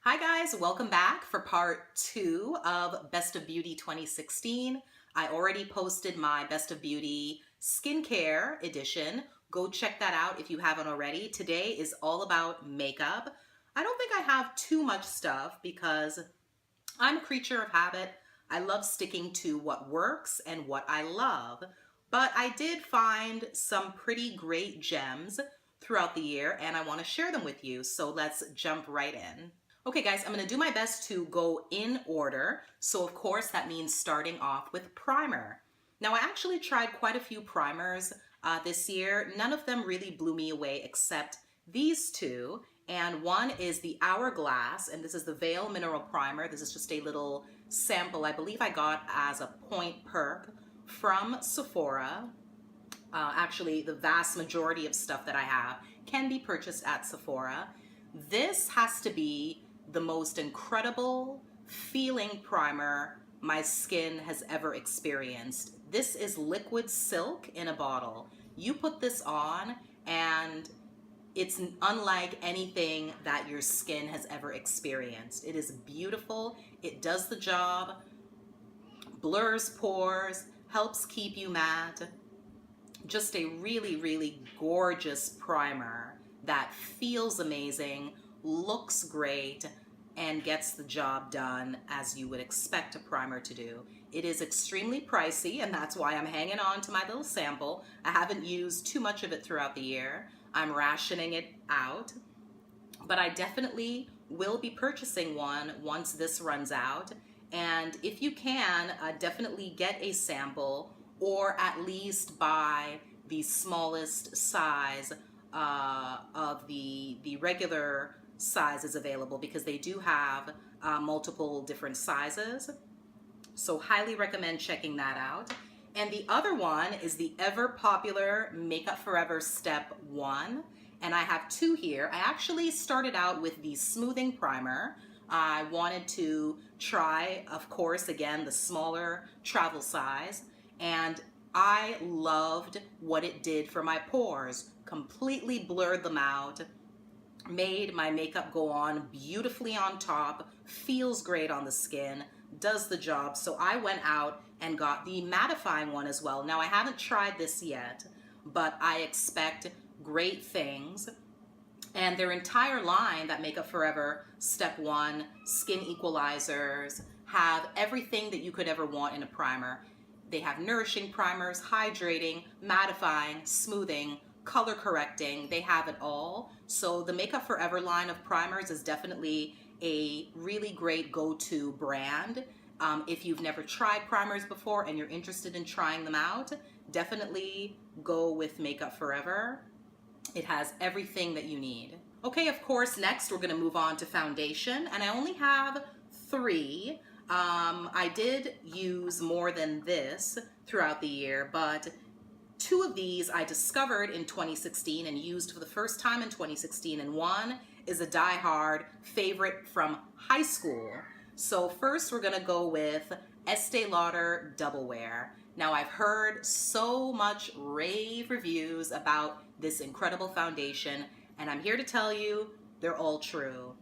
Hi guys, welcome back for part 2 of Best of Beauty 2016. I already posted my Best of Beauty skincare edition. Go check that out if you haven't already. Today is all about makeup. I don't think I have too much stuff because I'm a creature of habit. I love sticking to what works and what I love. But I did find some pretty great gems throughout the year and I want to share them with you. So let's jump right in. Okay guys, I'm going to do my best to go in order. So of course that means starting off with primer. Now I actually tried quite a few primers this year. None of them really blew me away except these two. And one is the Hourglass, and this is the Veil Mineral Primer. This is just a little sample. I believe I got as a point perk from Sephora. Actually, the vast majority of stuff that I have can be purchased at Sephora. This has to be the most incredible feeling primer my skin has ever experienced. This is liquid silk in a bottle. You put this on and it's unlike anything that your skin has ever experienced. It is beautiful. It does the job, blurs pores, helps keep you matte. Just a really, really gorgeous primer that feels amazing, looks great, and gets the job done as you would expect a primer to do. It is extremely pricey, and that's why I'm hanging on to my little sample. I haven't used too much of it throughout the year. I'm rationing it out, but I definitely will be purchasing one once this runs out. And if you can, definitely get a sample or at least buy the smallest size of the regular sizes available, because they do have multiple different sizes. So highly recommend checking that out. And the other one is the ever popular Makeup Forever Step 1. And I have two here. I actually started out with the smoothing primer. I wanted to try, of course, again, the smaller travel size. And I loved what it did for my pores. Completely blurred them out. Made my makeup go on beautifully on top. Feels great on the skin. Does the job. So I went out and got the mattifying one as well. Now I haven't tried this yet, but I expect great things. And their entire line, that Makeup Forever Step 1 skin equalizers, have everything that you could ever want in a primer. They have nourishing primers, hydrating, mattifying, smoothing, color correcting. They have it all. So the Makeup Forever line of primers is definitely a really great go-to brand. If you've never tried primers before and you're interested in trying them out, definitely go with Makeup Forever. It has everything that you need. Okay, of course, next we're gonna move on to foundation, and I only have 3. I did use more than this throughout the year, but 2 of these I discovered in 2016 and used for the first time in 2016, and one is a die-hard favorite from high school. So first we're gonna go with Estée Lauder Double Wear. Now I've heard so much rave reviews about this incredible foundation, and I'm here to tell you they're all true.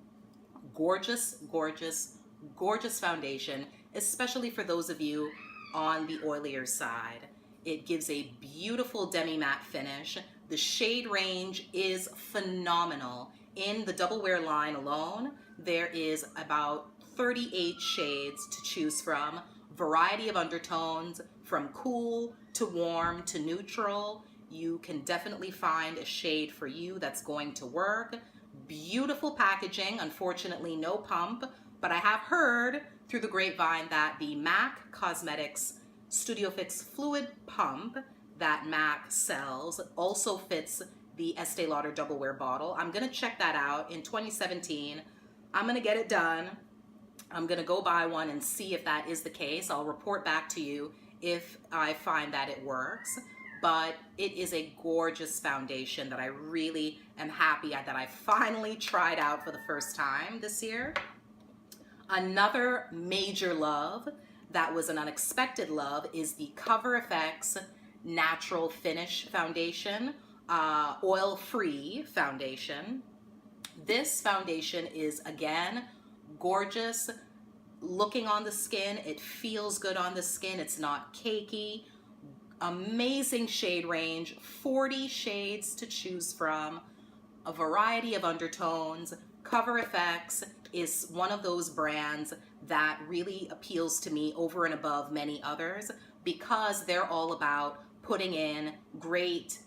Gorgeous, gorgeous, gorgeous foundation, especially for those of you on the oilier side. It gives a beautiful demi-matte finish. The shade range is phenomenal. In the Double Wear line alone, there is about 38 shades to choose from. Variety of undertones, from cool to warm to neutral. You can definitely find a shade for you that's going to work. Beautiful packaging, unfortunately no pump, but I have heard through the grapevine that the MAC Cosmetics Studio Fix Fluid Pump that MAC sells also fits the Estée Lauder Double Wear bottle. I'm gonna check that out in 2017. I'm gonna get it done. I'm gonna go buy one and see if that is the case. I'll report back to you if I find that it works. But it is a gorgeous foundation that I really am happy that I finally tried out for the first time this year. Another major love that was an unexpected love is the Cover FX Natural Finish Foundation, oil-free foundation. This foundation is, again, gorgeous looking on the skin. It feels good on the skin. It's not cakey. Amazing shade range, 40 shades to choose from, a variety of undertones. Cover FX is one of those brands that really appeals to me over and above many others because they're all about putting in great,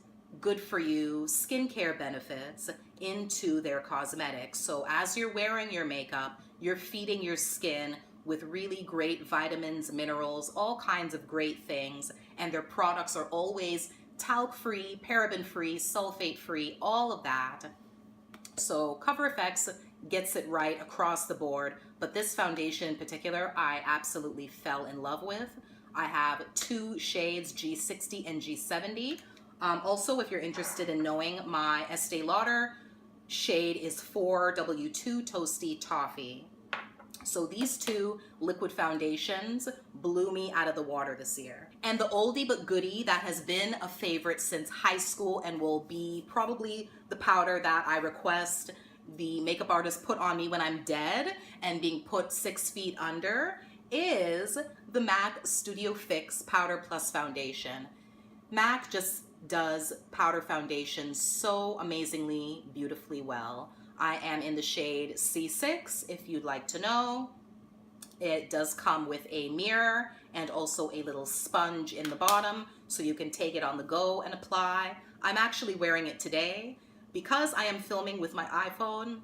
good for you skincare benefits into their cosmetics. So as you're wearing your makeup, you're feeding your skin with really great vitamins, minerals, all kinds of great things. And their products are always talc-free, paraben-free, sulfate-free, all of that. So Cover FX gets it right across the board. But this foundation in particular, I absolutely fell in love with. I have 2 shades, G60 and G70. Also, if you're interested in knowing, my Estée Lauder shade is 4W2 Toasty Toffee. So these 2 liquid foundations blew me out of the water this year. And the oldie but goodie that has been a favorite since high school and will be probably the powder that I request the makeup artist put on me when I'm dead and being put 6 feet under is the MAC Studio Fix Powder Plus Foundation. MAC just does powder foundation so amazingly, beautifully well. I am in the shade C6, if you'd like to know. It does come with a mirror and also a little sponge in the bottom, so you can take it on the go and apply. I'm actually wearing it today. Because I am filming with my iPhone,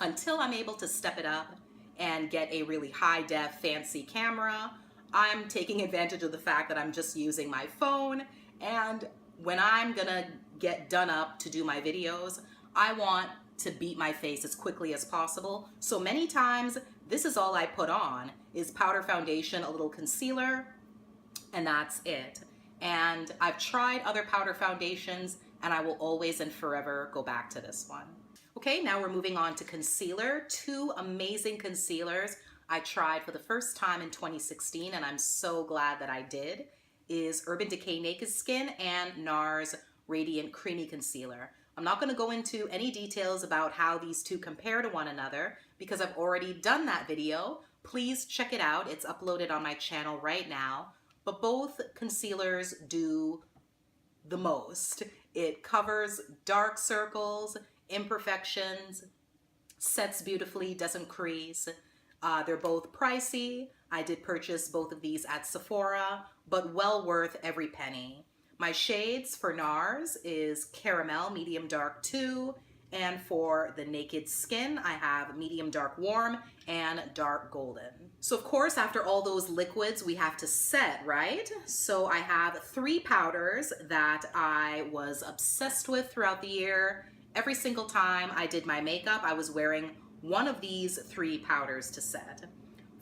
until I'm able to step it up and get a really high-def fancy camera, I'm taking advantage of the fact that I'm just using my phone, and when I'm gonna get done up to do my videos, I want to beat my face as quickly as possible. So many times, this is all I put on, is powder foundation, a little concealer, and that's it. And I've tried other powder foundations, and I will always and forever go back to this one. Okay, now we're moving on to concealer. 2 amazing concealers I tried for the first time in 2016, and I'm so glad that I did, is Urban Decay Naked Skin and NARS Radiant Creamy Concealer. I'm not gonna go into any details about how these 2 compare to one another because I've already done that video. Please check it out. It's uploaded on my channel right now. But both concealers do the most. It covers dark circles, imperfections, sets beautifully, doesn't crease. They're both pricey. I did purchase both of these at Sephora, but well worth every penny. My shades for NARS is Caramel Medium Dark 2, and for the Naked Skin, I have Medium Dark Warm and Dark Golden. So of course, after all those liquids, we have to set, right? So I have 3 powders that I was obsessed with throughout the year. Every single time I did my makeup, I was wearing one of these 3 powders to set.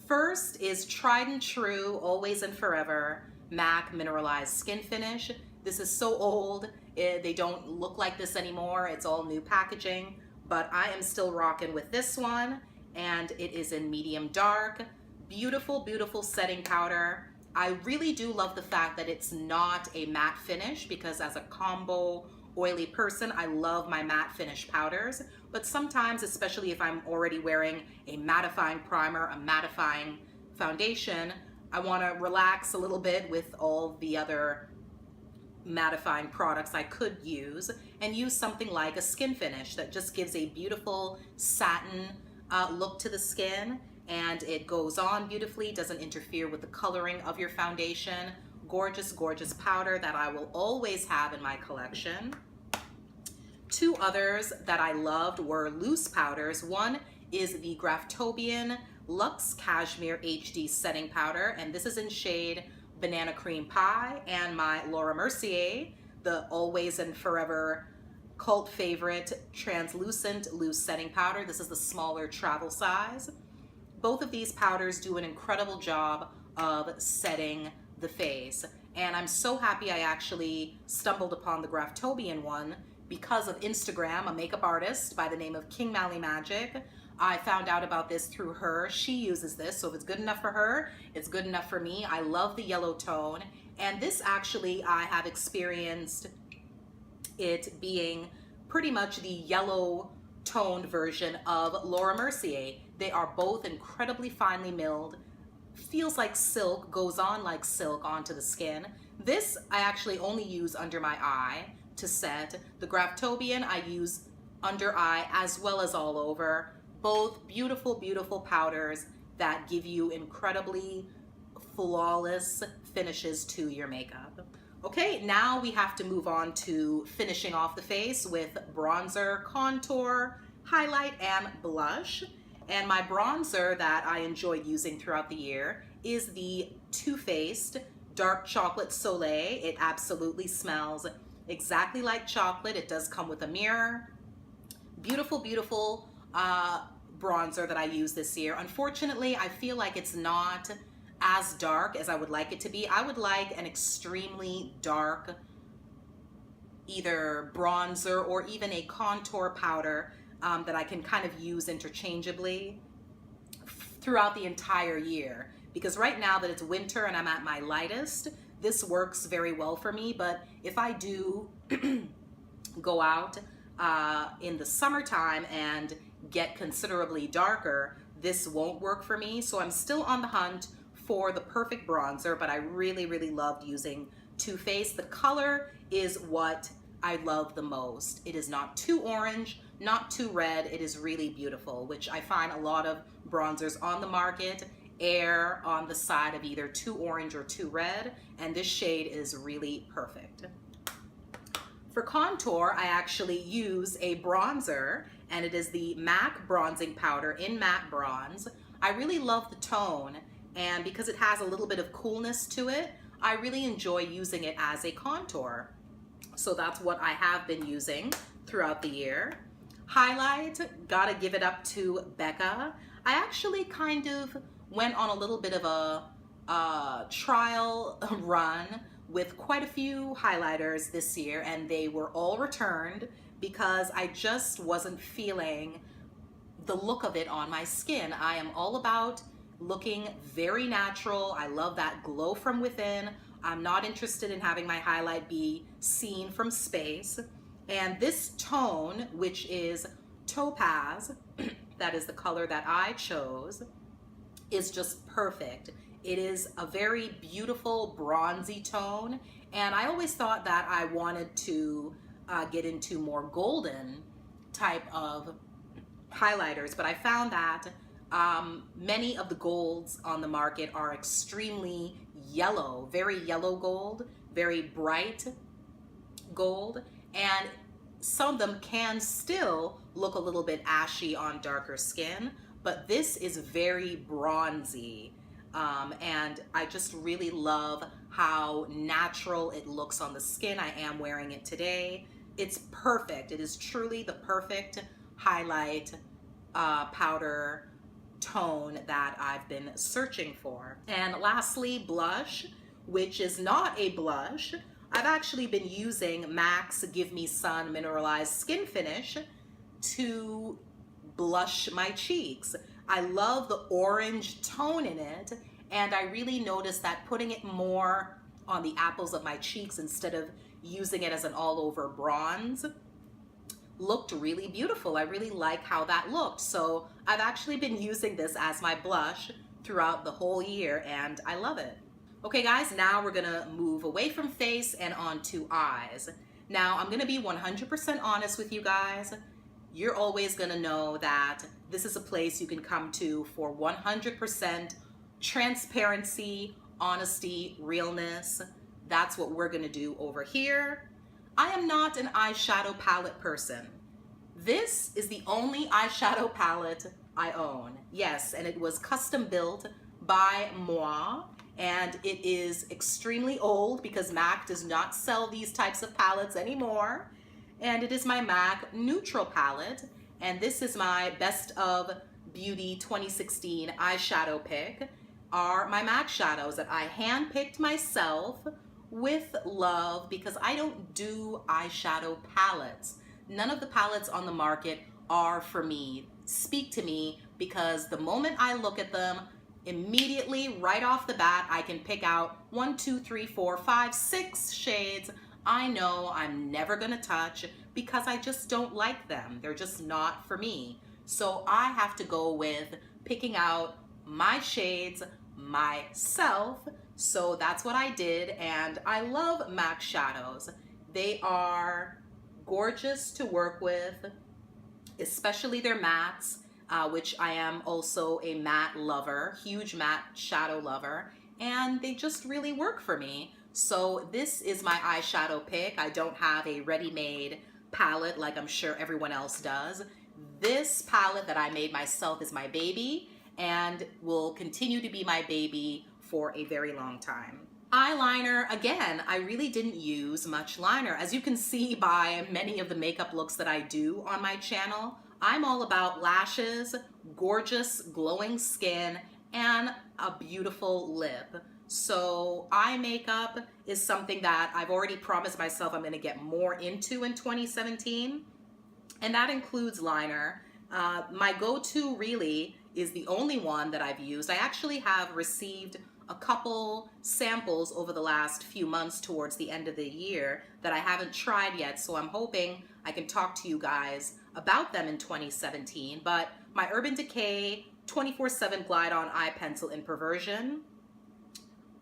First is tried and true, always and forever, MAC Mineralize Skinfinish. This is so old, they don't look like this anymore. It's all new packaging, but I am still rocking with this one, and it is in medium dark. Beautiful, beautiful setting powder. I really do love the fact that it's not a matte finish, because as a combo oily person, I love my matte finish powders, but sometimes, especially if I'm already wearing a mattifying primer, a mattifying foundation, I want to relax a little bit with all the other mattifying products I could use and use something like a Skinfinish that just gives a beautiful satin look to the skin, and it goes on beautifully, doesn't interfere with the coloring of your foundation. Gorgeous, gorgeous powder that I will always have in my collection. 2 others that I loved were loose powders. One is the Graftobian Luxe Cashmere HD Setting Powder, and this is in shade Banana Cream Pie, and my Laura Mercier, the always and forever cult favorite translucent loose setting powder. This is the smaller travel size. Both of these powders do an incredible job of setting the face, and I'm so happy I actually stumbled upon the Graftobian one because of Instagram, a makeup artist by the name of King Mally Magic. I found out about this through her. She uses this, so if it's good enough for her, it's good enough for me. I love the yellow tone, and this actually, I have experienced it being pretty much the yellow toned version of Laura Mercier. They are both incredibly finely milled. Feels like silk, goes on like silk onto the skin. This I actually only use under my eye to set. The Graftobian I use under eye as well as all over. Both beautiful, beautiful powders that give you incredibly flawless finishes to your makeup. Okay, now we have to move on to finishing off the face with bronzer, contour, highlight, and blush. And my bronzer that I enjoy using throughout the year is the Too Faced Dark Chocolate Soleil. It absolutely smells exactly like chocolate. It does come with a mirror. Beautiful, beautiful bronzer that I use this year. Unfortunately, I feel like it's not as dark as I would like it to be. I would like an extremely dark either bronzer or even a contour powder that I can kind of use interchangeably throughout the entire year. Because right now that it's winter and I'm at my lightest, this works very well for me. But if I do go out in the summertime and get considerably darker, this won't work for me. So I'm still on the hunt for the perfect bronzer, but I really, really loved using Too Faced. The color is what I love the most. It is not too orange, not too red. It is really beautiful, which I find a lot of bronzers on the market err on the side of either too orange or too red, and this shade is really perfect. For contour, I actually use a bronzer, and it is the MAC bronzing powder in matte bronze. I really love the tone, and because it has a little bit of coolness to it, I really enjoy using it as a contour. So that's what I have been using throughout the year. Highlight, gotta give it up to Becca. I actually kind of went on a little bit of a trial run with quite a few highlighters this year, and they were all returned because I just wasn't feeling the look of it on my skin. I am all about looking very natural. I love that glow from within. I'm not interested in having my highlight be seen from space. And this tone, which is Topaz, that is the color that I chose, is just perfect. It is a very beautiful bronzy tone, and I always thought that I wanted to get into more golden type of highlighters, but I found that many of the golds on the market are extremely yellow, very yellow gold, very bright gold, and some of them can still look a little bit ashy on darker skin, but this is very bronzy. And I just really love how natural it looks on the skin. I am wearing it today. It's perfect. It is truly the perfect highlight powder tone that I've been searching for. And lastly, blush, which is not a blush. I've actually been using MAC's Give Me Sun Mineralize Skinfinish to blush my cheeks. I love the orange tone in it, and I really noticed that putting it more on the apples of my cheeks instead of using it as an all-over bronze looked really beautiful. I really like how that looked. So I've actually been using this as my blush throughout the whole year, and I love it. Okay guys, now we're gonna move away from face and onto eyes. Now I'm gonna be 100% honest with you guys. You're always gonna know that this is a place you can come to for 100% transparency, honesty, realness. That's what we're gonna do over here. I am not an eyeshadow palette person. This is the only eyeshadow palette I own. Yes, and it was custom built by moi, and it is extremely old because MAC does not sell these types of palettes anymore. And it is my MAC Neutral palette, and this is my Best of Beauty 2016 eyeshadow pick. Are my MAC shadows that I handpicked myself with love because I don't do eyeshadow palettes. None of the palettes on the market are for me, speak to me, because the moment I look at them, immediately, right off the bat, I can pick out 1, 2, 3, 4, 5, 6 shades I know I'm never gonna touch because I just don't like them. They're just not for me. So I have to go with picking out my shades myself. So that's what I did, and I love MAC shadows. They are gorgeous to work with, especially their mattes, which I am also a matte lover, huge matte shadow lover, and they just really work for me. So this is my eyeshadow pick. I don't have a ready-made palette like I'm sure everyone else does. This palette that I made myself is my baby and will continue to be my baby for a very long time. Eyeliner, again, I really didn't use much liner. As you can see by many of the makeup looks that I do on my channel, I'm all about lashes, gorgeous glowing skin, and a beautiful lip. So eye makeup is something that I've already promised myself I'm going to get more into in 2017, and that includes liner. My go-to really is the only one that I've used. I actually have received a couple samples over the last few months towards the end of the year that I haven't tried yet, so I'm hoping I can talk to you guys about them in 2017. But my Urban Decay 24/7 Glide On Eye Pencil in Perversion,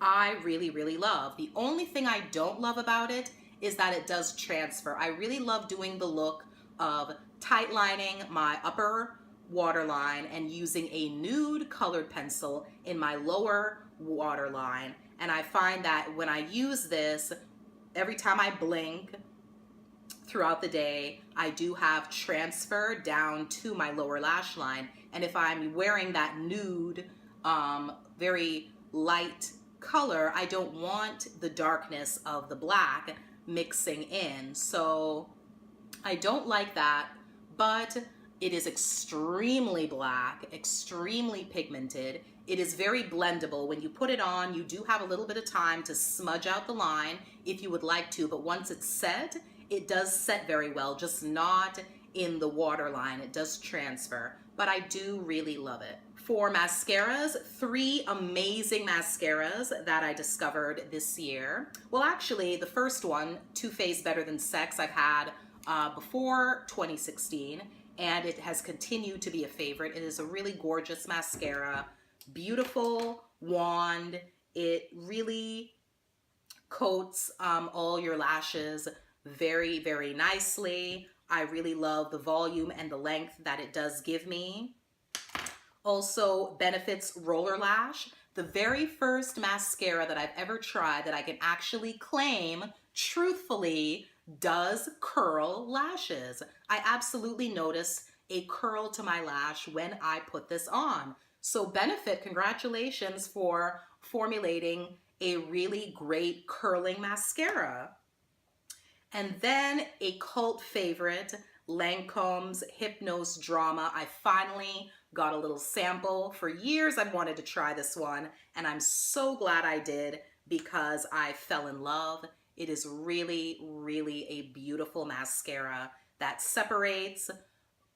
I really, really love. The only thing I don't love about it is that it does transfer. I really love doing the look of tight lining my upper waterline and using a nude colored pencil in my lower waterline. And I find that when I use this, every time I blink throughout the day, I do have transfer down to my lower lash line. And if I'm wearing that nude, very light color, I don't want the darkness of the black mixing in. So I don't like that, but it is extremely black, extremely pigmented. It is very blendable. When you put it on, you do have a little bit of time to smudge out the line if you would like to, but once it's set, it does set very well, just not in the waterline. It does transfer, but I do really love it. For mascaras, 3 amazing mascaras that I discovered this year. Well, actually, the first one, Too Faced Better Than Sex, I've had before 2016, and it has continued to be a favorite. It is a really gorgeous mascara, beautiful wand. It really coats all your lashes very, very nicely. I really love the volume and the length that it does give me. Also, Benefit's Roller Lash, the very first mascara that I've ever tried that I can actually claim truthfully does curl lashes. I absolutely notice a curl to my lash when I put this on. So Benefit, congratulations for formulating a really great curling mascara. And then a cult favorite, Lancome's Hypnose Drama. I finally got a little sample. For years I've wanted to try this one, and I'm so glad I did because I fell in love. It is really, really a beautiful mascara that separates,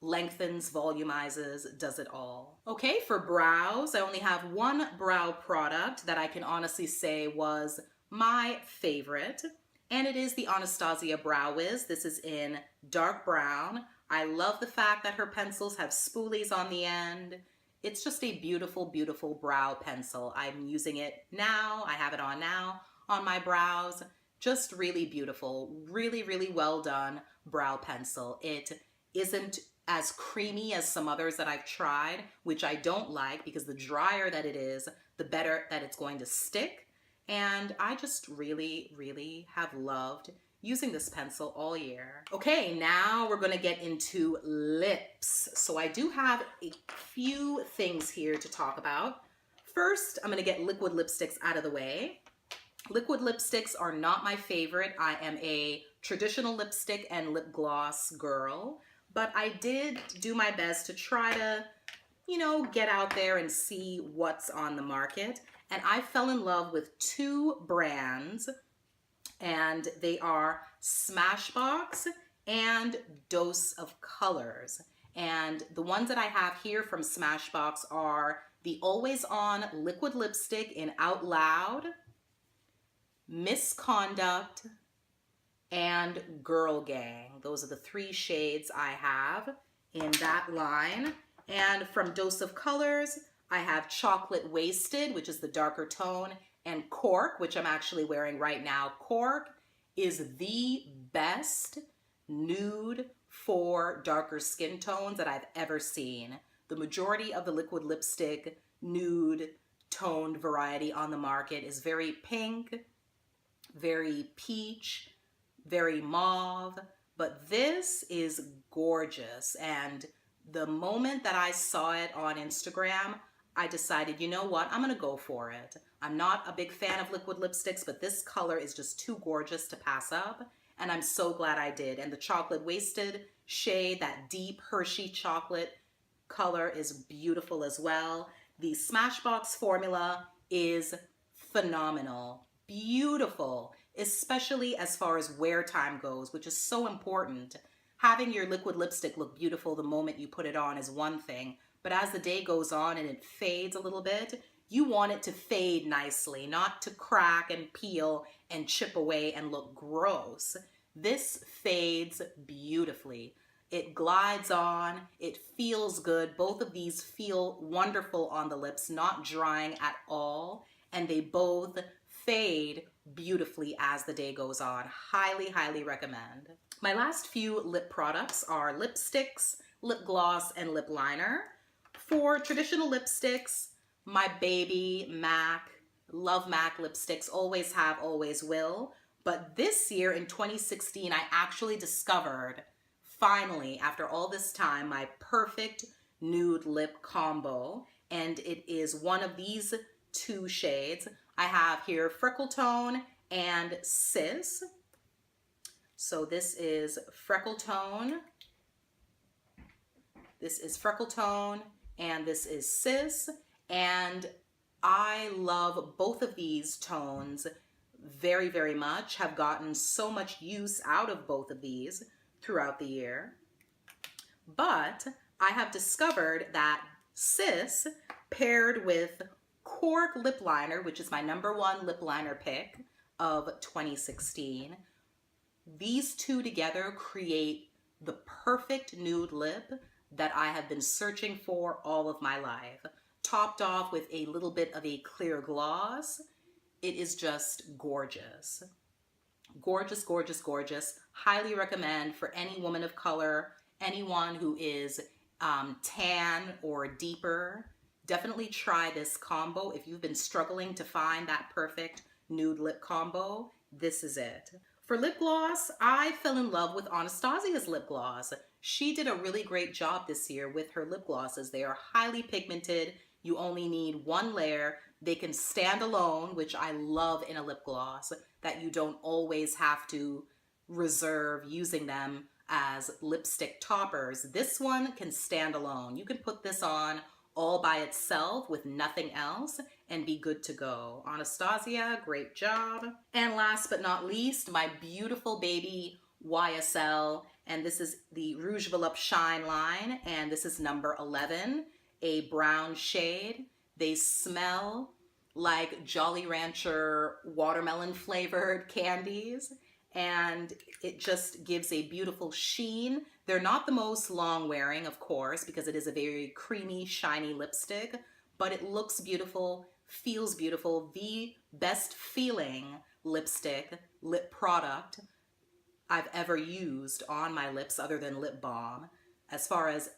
lengthens, volumizes, does it all. Okay, for brows, I only have one brow product that I can honestly say was my favorite, and it is the Anastasia Brow Wiz. This is in dark brown. I love the fact that her pencils have spoolies on the end. It's just a beautiful, beautiful brow pencil. I'm using it now. I have it on now on my brows. Just really beautiful, really, really well done brow pencil. It isn't as creamy as some others that I've tried, which I don't like because the drier that it is, the better that it's going to stick. And I just really, really have loved using this pencil all year. Okay, now we're gonna get into lips. So I do have a few things here to talk about. First, I'm gonna get liquid lipsticks out of the way. Liquid lipsticks are not my favorite. I am a traditional lipstick and lip gloss girl, but I did do my best to try to, you know, get out there and see what's on the market. And I fell in love with 2 brands, and they are Smashbox and Dose of Colors. And the ones that I have here from Smashbox are the Always On Liquid Lipstick in Out Loud, Misconduct, and Girl Gang. Those are the 3 shades I have in that line. And from Dose of Colors, I have Chocolate Wasted, which is the darker tone, and Cork, which I'm actually wearing right now. Cork is the best nude for darker skin tones that I've ever seen. The majority of the liquid lipstick nude toned variety on the market is very pink, very peach, very mauve, but this is gorgeous. And the moment that I saw it on Instagram, I decided, you know what, I'm gonna go for it. I'm not a big fan of liquid lipsticks, but this color is just too gorgeous to pass up, and I'm so glad I did. And the Chocolate Wasted shade, that deep Hershey chocolate color, is beautiful as well. The Smashbox formula is phenomenal, beautiful, especially as far as wear time goes, which is so important. Having your liquid lipstick look beautiful the moment you put it on is one thing, but as the day goes on and it fades a little bit, you want it to fade nicely, not to crack and peel and chip away and look gross. This fades beautifully. It glides on, it feels good. Both of these feel wonderful on the lips, not drying at all, and they both fade beautifully as the day goes on. Highly, highly recommend. My last few lip products are lipsticks, lip gloss, and lip liner. For traditional lipsticks, my baby MAC, love MAC lipsticks, always have, always will. But this year in 2016, I actually discovered, finally, after all this time, my perfect nude lip combo. And it is one of these two shades. I have here Freckle Tone and Sis. So this is Freckle Tone. This is Freckle Tone, and this is Sis. And I love both of these tones very, very much. Have gotten so much use out of both of these throughout the year. But I have discovered that Sis, paired with Cork lip liner, which is my #1 lip liner pick of 2016, these two together create the perfect nude lip that I have been searching for all of my life. Topped off with a little bit of a clear gloss. It is just gorgeous. Gorgeous, gorgeous, gorgeous. Highly recommend for any woman of color, anyone who is tan or deeper. Definitely try this combo. If you've been struggling to find that perfect nude lip combo, this is it. For lip gloss, I fell in love with Anastasia's lip gloss. She did a really great job this year with her lip glosses. They are highly pigmented. You only need one layer. They can stand alone, which I love in a lip gloss, that you don't always have to reserve using them as lipstick toppers. This one can stand alone. You can put this on all by itself with nothing else and be good to go. Anastasia, great job. And last but not least, my beautiful baby YSL, and this is the Rouge Volupte Shine line, and this is number 11, a brown shade. They smell like Jolly Rancher watermelon flavored candies, and it just gives a beautiful sheen. They're not the most long wearing, of course, because it is a very creamy, shiny lipstick, but it looks beautiful, feels beautiful. The best feeling lipstick, lip product I've ever used on my lips other than lip balm. As far as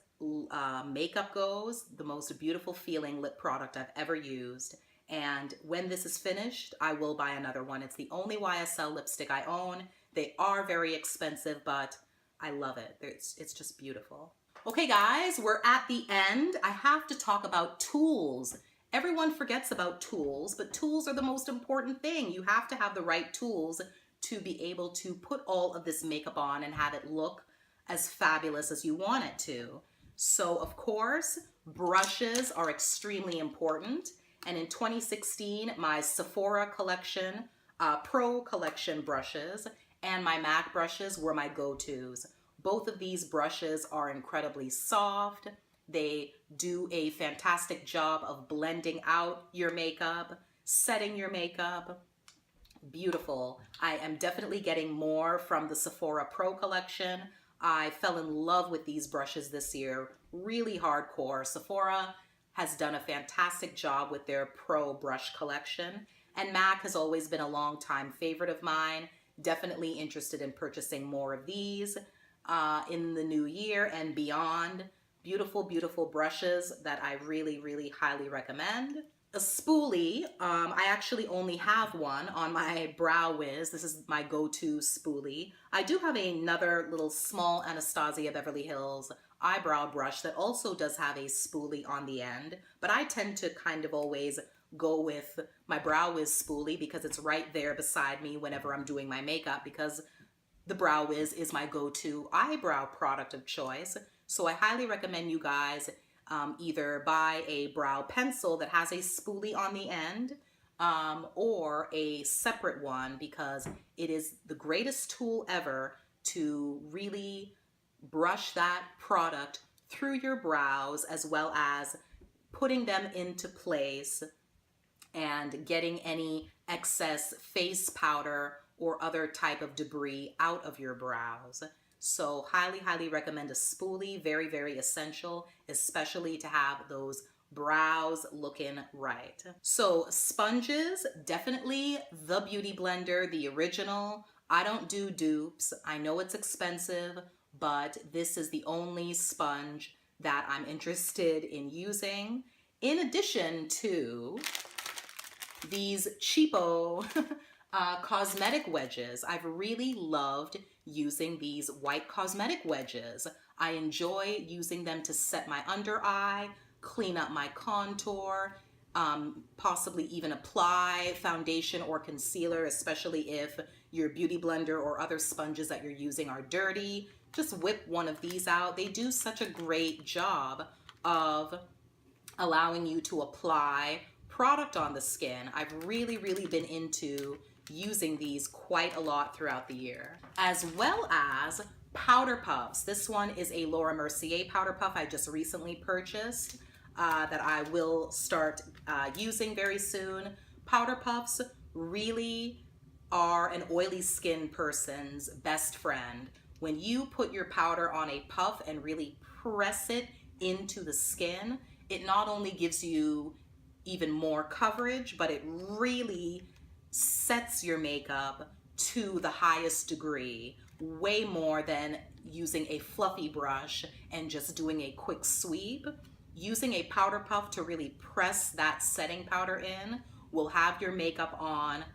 makeup goes, the most beautiful feeling lip product I've ever used. And when this is finished, I will buy another one. It's the only YSL lipstick I own. They are very expensive, but I love it. It's just beautiful. Okay guys, we're at the end. I have to talk about tools. Everyone forgets about tools, but tools are the most important thing. You have to have the right tools to be able to put all of this makeup on and have it look as fabulous as you want it to. So of course, brushes are extremely important. And in 2016, my Sephora collection, Pro collection brushes and my MAC brushes were my go-tos. Both of these brushes are incredibly soft. They do a fantastic job of blending out your makeup, setting your makeup. Beautiful. I am definitely getting more from the Sephora Pro collection. I fell in love with these brushes this year. really hardcore. Sephora has done a fantastic job with their Pro brush collection, and MAC has always been a long-time favorite of mine. Definitely interested in purchasing more of these in the new year and beyond. Beautiful, beautiful brushes that I really, really highly recommend. A spoolie, I actually only have one on my Brow Wiz. This is my go-to spoolie. I do have another little small Anastasia Beverly Hills eyebrow brush that also does have a spoolie on the end, but I tend to kind of always go with my Brow Wiz spoolie because it's right there beside me whenever I'm doing my makeup, because the Brow Wiz is my go-to eyebrow product of choice. So I highly recommend you guys either buy a brow pencil that has a spoolie on the end or a separate one, because it is the greatest tool ever to really brush that product through your brows, as well as putting them into place and getting any excess face powder or other type of debris out of your brows. So highly, highly recommend a spoolie. Very, very essential, especially to have those brows looking right. So sponges, definitely the Beauty Blender, the original. I don't do dupes. I know it's expensive, but this is the only sponge that I'm interested in using. In addition to these cheapo cosmetic wedges. I've really loved using these white cosmetic wedges. I enjoy using them to set my under eye, clean up my contour, possibly even apply foundation or concealer, especially if your Beauty Blender or other sponges that you're using are dirty. Just whip one of these out. They do such a great job of allowing you to apply product on the skin. I've really, really been into using these quite a lot throughout the year. As well as powder puffs. This one is a Laura Mercier powder puff I just recently purchased that I will start using very soon. Powder puffs really are an oily skin person's best friend. When you put your powder on a puff and really press it into the skin, it not only gives you even more coverage, but it really sets your makeup to the highest degree, way more than using a fluffy brush and just doing a quick sweep. Using a powder puff to really press that setting powder in will have your makeup on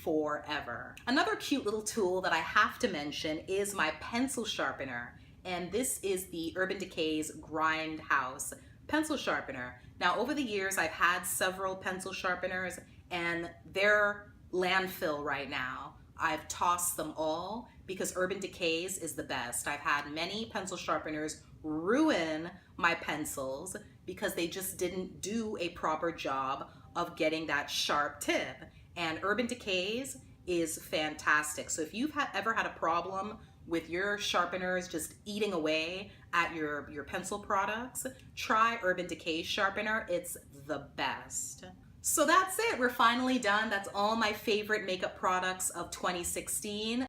forever. Another cute little tool that I have to mention is my pencil sharpener, and this is the Urban Decay's Grindhouse pencil sharpener. Now, over the years, I've had several pencil sharpeners, and they're landfill right now. I've tossed them all because Urban Decay's is the best. I've had many pencil sharpeners ruin my pencils because they just didn't do a proper job of getting that sharp tip. And Urban Decay's is fantastic. So if you've ever had a problem with your sharpeners just eating away at your pencil products, try Urban Decay's sharpener. It's the best. So that's it. We're finally done. That's all my favorite makeup products of 2016.